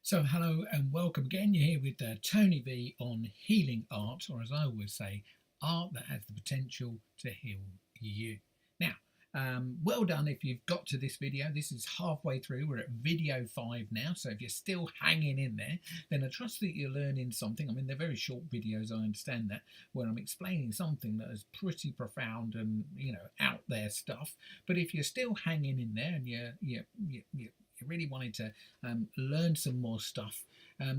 So, hello and welcome again. You're here with Tony V on healing art, or as I always say, art that has the potential to heal you. Now, well done if you've got to this video. This is halfway through. We're at video 5 now. So, if you're still hanging in there, then I trust that you're learning something. I mean, they're very short videos, I understand that, where I'm explaining something that is pretty profound and, out there stuff. But if you're still hanging in there and you really wanted to learn some more stuff.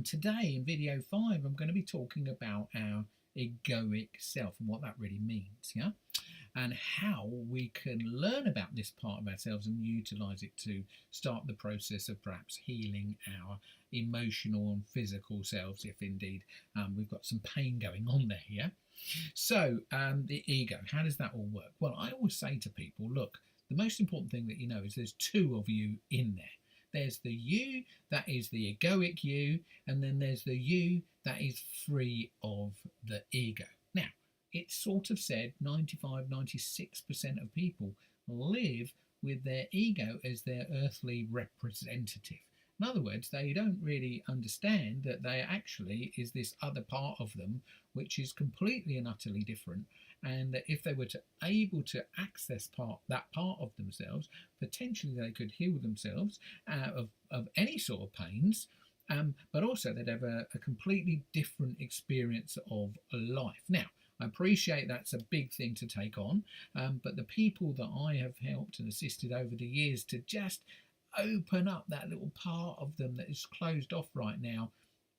Today in video 5, I'm going to be talking about our egoic self and what that really means, yeah, and how we can learn about this part of ourselves and utilize it to start the process of perhaps healing our emotional and physical selves, if indeed we've got some pain going on there. Yeah. So the ego, how does that all work? Well, I always say to people, look, the most important thing that you know is there's two of you in there. There's the you, that is the egoic you, and then there's the you that is free of the ego. Now, it's sort of said 95, 96% of people live with their ego as their earthly representative. In other words, they don't really understand that there actually is this other part of them which is completely and utterly different, and that if they were to able to access that part of themselves, potentially they could heal themselves of any sort of pains, but also they'd have a completely different experience of life. Now, I appreciate that's a big thing to take on, but the people that I have helped and assisted over the years to just open up that little part of them that is closed off right now,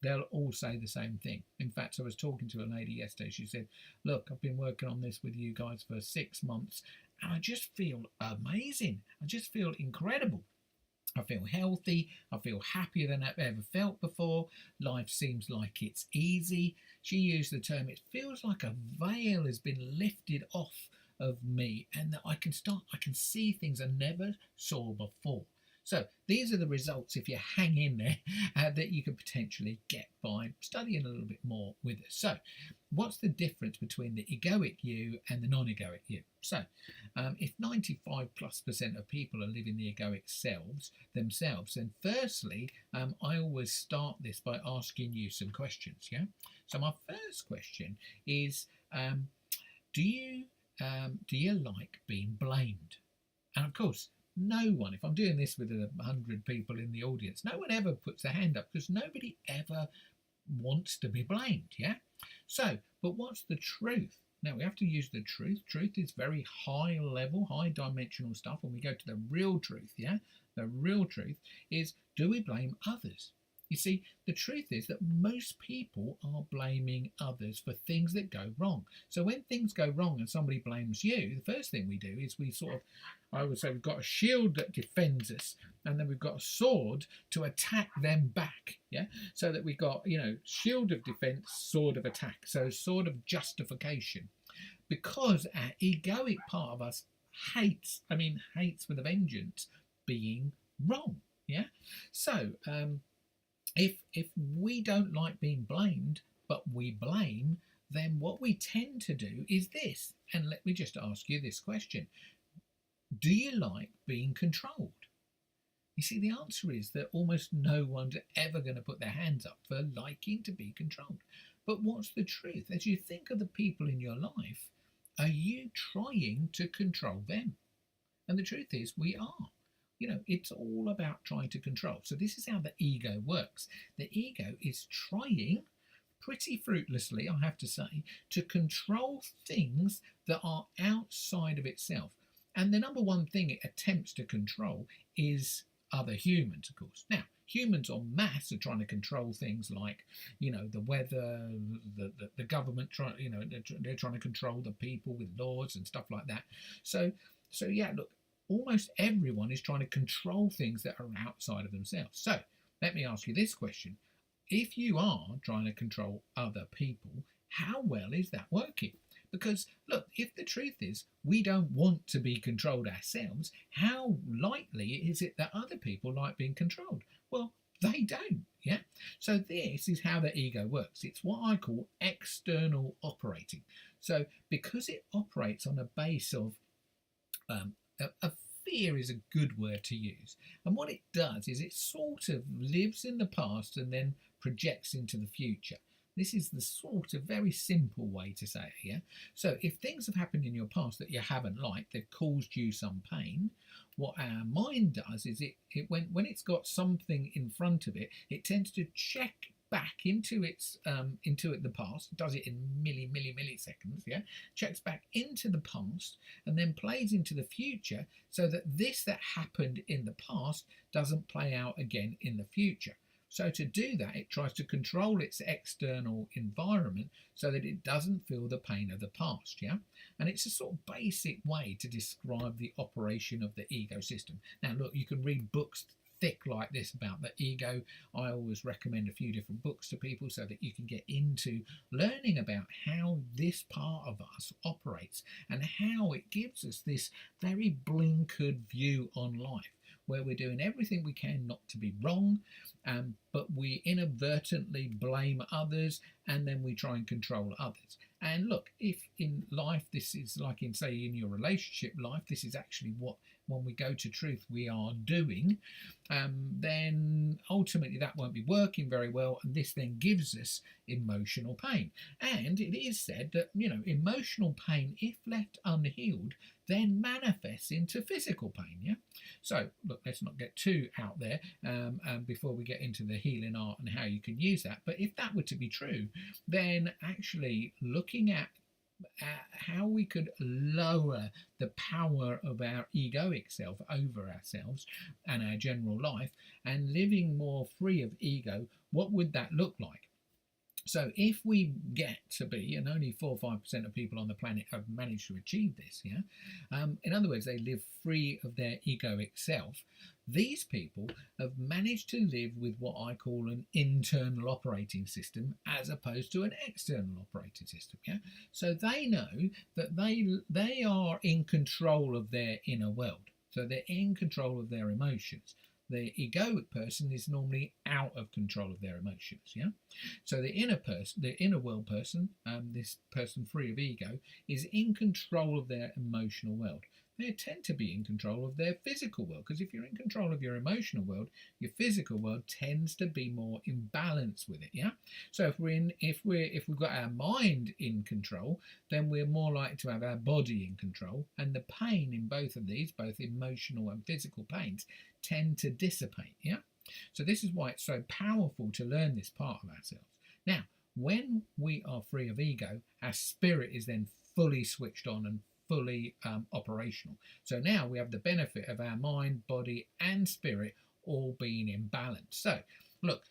they'll all say the same thing. In fact, I was talking to a lady yesterday. She said, look, I've been working on this with you guys for 6 months and I just feel amazing. I just feel incredible. I feel healthy. I feel happier than I've ever felt before. Life seems like it's easy. She used the term, it feels like a veil has been lifted off of me and that I can see things I never saw before. So these are the results, if you hang in there, that you could potentially get by studying a little bit more with us. So what's the difference between the egoic you and the non-egoic you? So if 95+% of people are living the egoic selves themselves, then firstly, I always start this by asking you some questions. Yeah. So my first question is, do you like being blamed? And of course, no one, if I'm doing this with 100 people in the audience, no one ever puts their hand up because nobody ever wants to be blamed. Yeah. So, but what's the truth? Now we have to use the truth. Truth is very high level, high dimensional stuff. When we go to the real truth, yeah, the real truth is, do we blame others? You see, the truth is that most people are blaming others for things that go wrong. So when things go wrong and somebody blames you, the first thing we do is we sort of, I would say, we've got a shield that defends us, and then we've got a sword to attack them back. Yeah. So that we've got, shield of defense, sword of attack. So sword of justification. Because our egoic part of us hates with a vengeance, being wrong. Yeah. So, if we don't like being blamed, but we blame, then what we tend to do is this. And let me just ask you this question. Do you like being controlled? You see, the answer is that almost no one's ever going to put their hands up for liking to be controlled. But what's the truth? As you think of the people in your life, are you trying to control them? And the truth is, we are. It's all about trying to control. So this is how the ego works. The ego is trying, pretty fruitlessly, I have to say, to control things that are outside of itself. And the number one thing it attempts to control is other humans, of course. Now, humans en masse are trying to control things like, the weather, the government, they're trying to control the people with laws and stuff like that. So yeah, look, almost everyone is trying to control things that are outside of themselves. So let me ask you this question. If you are trying to control other people, how well is that working? Because look, if the truth is we don't want to be controlled ourselves, how likely is it that other people like being controlled? Well, they don't. Yeah. So this is how the ego works. It's what I call external operating. So because it operates on a base of a fear is a good word to use. And what it does is it sort of lives in the past and then projects into the future. This is the sort of very simple way to say it here. So if things have happened in your past that you haven't liked, they've caused you some pain, what our mind does is when it's got something in front of it, it tends to check back into the past. It does it in milliseconds, yeah, checks back into the past and then plays into the future so that this that happened in the past doesn't play out again in the future. So to do that, it tries to control its external environment so that it doesn't feel the pain of the past, yeah? And it's a sort of basic way to describe the operation of the ego system. Now, look, you can read books thick like this about the ego. I always recommend a few different books to people so that you can get into learning about how this part of us operates and how it gives us this very blinkered view on life, where we're doing everything we can not to be wrong, but we inadvertently blame others and then we try and control others. And look, if in life this is like in, say, in your relationship life, this is actually what, when we go to truth, we are doing, then ultimately that won't be working very well, and this then gives us emotional pain. And it is said that, you know, emotional pain, if left unhealed, then manifests into physical pain, yeah? So, look, let's not get too out there before we get into the healing art and how you can use that. But if that were to be true, then actually looking at how we could lower the power of our egoic self over ourselves and our general life and living more free of ego, what would that look like? So if we get to be, and only 4 or 5% of people on the planet have managed to achieve this, yeah, in other words, they live free of their egoic self, these people have managed to live with what I call an internal operating system as opposed to an external operating system, yeah. So they know that they are in control of their inner world. So they're in control of their emotions. The egoic person is normally out of control of their emotions, yeah? So the inner person, the inner world person, this person free of ego, is in control of their emotional world. They tend to be in control of their physical world, because if you're in control of your emotional world, your physical world tends to be more in balance with it, yeah? So if we've got our mind in control, then we're more likely to have our body in control, and the pain in both of these, both emotional and physical pains, tend to dissipate, yeah? So this is why it's so powerful to learn this part of ourselves. Now, when we are free of ego, our spirit is then fully switched on and fully operational. So now we have the benefit of our mind, body and spirit all being in balance. So look,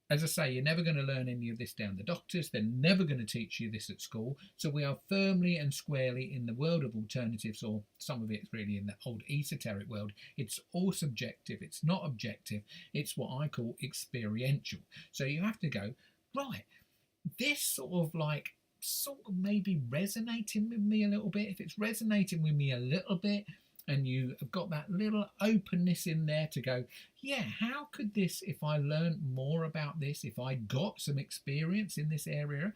as I say, you're never going to learn any of this down the doctors. They're never going to teach you this at school. So we are firmly and squarely in the world of alternatives, or some of it's really in the old esoteric world. It's all subjective. It's not objective. It's what I call experiential. So you have to go, right, this sort of maybe resonating with me a little bit. If it's resonating with me a little bit, and you have got that little openness in there to go, yeah, how could this, if I learned more about this, if I got some experience in this area,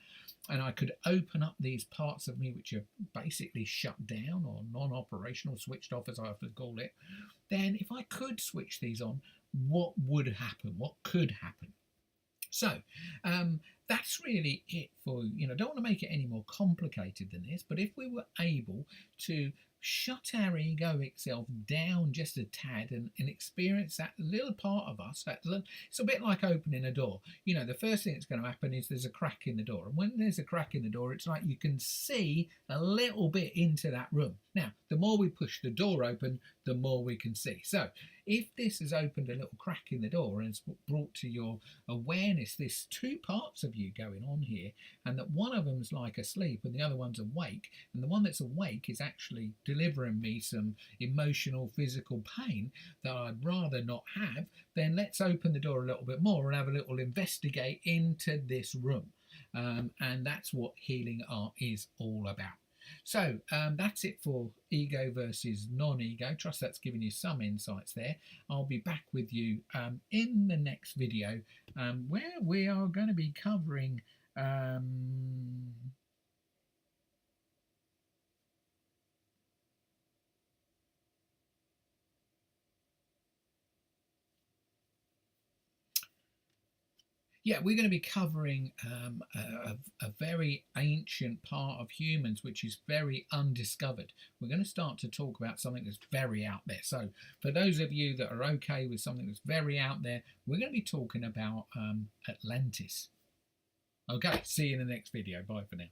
and I could open up these parts of me which are basically shut down or non-operational, switched off as I often call it, then if I could switch these on, what would happen? What could happen? So that's really it for, you know, don't want to make it any more complicated than this, but if we were able to shut our egoic self down just a tad and experience that little part of us, it's a bit like opening a door. You know, the first thing that's going to happen is there's a crack in the door. And when there's a crack in the door, it's like you can see a little bit into that room. Now, the more we push the door open, the more we can see. So if this has opened a little crack in the door and it's brought to your awareness there's two parts of you going on here, and that one of them's like asleep and the other one's awake, and the one that's awake is actually delivering me some emotional, physical pain that I'd rather not have, then let's open the door a little bit more and have a little investigate into this room. And that's what healing art is all about. So that's it for ego versus non-ego. Trust that's given you some insights there. I'll be back with you in the next video where we are going to be covering Yeah, we're going to be covering a very ancient part of humans, which is very undiscovered. We're going to start to talk about something that's very out there. So, for those of you that are okay with something that's very out there, we're going to be talking about Atlantis. Okay, see you in the next video. Bye for now.